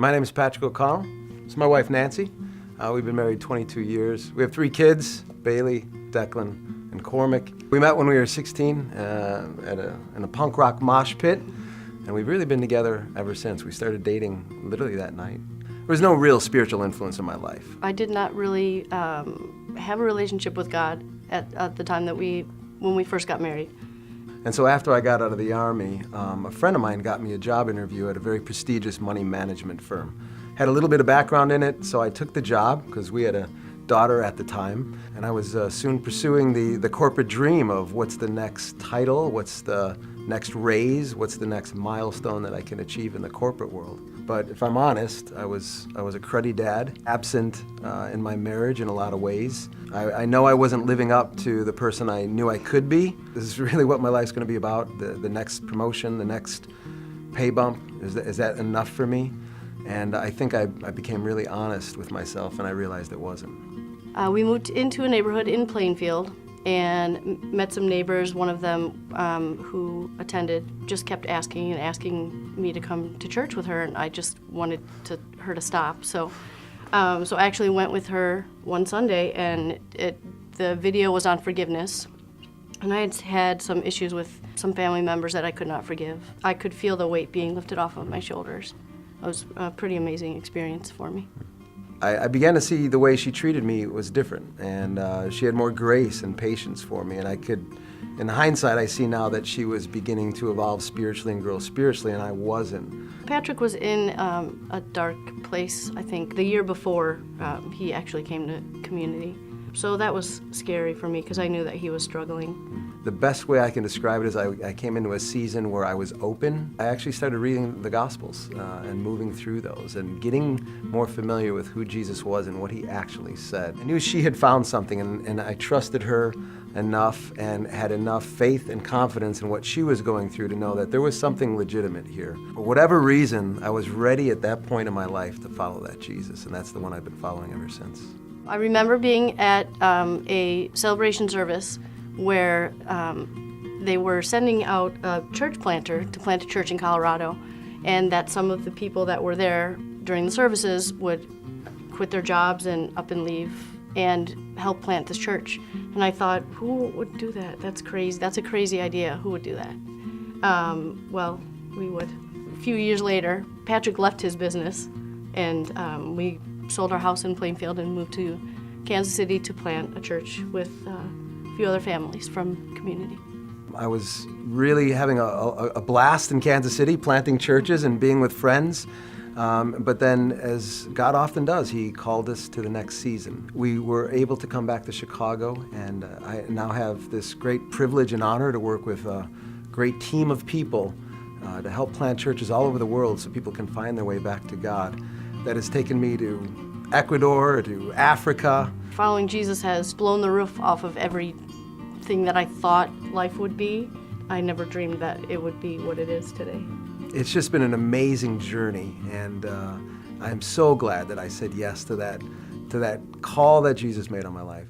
My name is Patrick O'Connell. This is my wife, Nancy. We've been married 22 years. We have 3 kids, Bailey, Declan, and Cormac. We met when we were 16 in a punk rock mosh pit, and we've really been together ever since. We started dating literally that night. There was no real spiritual influence in my life. I did not really have a relationship with God at the time when we first got married. And so after I got out of the Army, a friend of mine got me a job interview at a very prestigious money management firm. Had a little bit of background in it, so I took the job because we had a daughter at the time, and I was soon pursuing the corporate dream of what's the next title, what's the next raise, what's the next milestone that I can achieve in the corporate world. But if I'm honest, I was a cruddy dad, absent in my marriage in a lot of ways. I know I wasn't living up to the person I knew I could be. This is really what my life's going to be about, the next promotion, the next pay bump. Is that enough for me? And I think I became really honest with myself, and I realized it wasn't. We moved into a neighborhood in Plainfield and met some neighbors. One of them who attended just kept asking me to come to church with her, and I just wanted her to stop. So I actually went with her one Sunday, and the video was on forgiveness. And I had some issues with some family members that I could not forgive. I could feel the weight being lifted off of my shoulders. It was a pretty amazing experience for me. I began to see the way she treated me was different, and she had more grace and patience for me, and in hindsight, I see now that she was beginning to evolve spiritually and grow spiritually, and I wasn't. Patrick was in a dark place, I think, the year before he actually came to community. So that was scary for me because I knew that he was struggling. The best way I can describe it is I came into a season where I was open. I actually started reading the Gospels and moving through those and getting more familiar with who Jesus was and what he actually said. I knew she had found something, and I trusted her enough and had enough faith and confidence in what she was going through to know that there was something legitimate here. For whatever reason, I was ready at that point in my life to follow that Jesus, and that's the one I've been following ever since. I remember being at a celebration service where they were sending out a church planter to plant a church in Colorado, and that some of the people that were there during the services would quit their jobs and up and leave and help plant this church. And I thought, who would do that? That's crazy. That's a crazy idea. Who would do that? Well, we would. A few years later, Patrick left his business, and we sold our house in Plainfield and moved to Kansas City to plant a church with a few other families from community. I was really having a blast in Kansas City, planting churches and being with friends. But then, as God often does, he called us to the next season. We were able to come back to Chicago, and I now have this great privilege and honor to work with a great team of people to help plant churches all over the world so people can find their way back to God. That has taken me to Ecuador, to Africa. Following Jesus has blown the roof off of everything that I thought life would be. I never dreamed that it would be what it is today. It's just been an amazing journey, and I'm so glad that I said yes to that call that Jesus made on my life.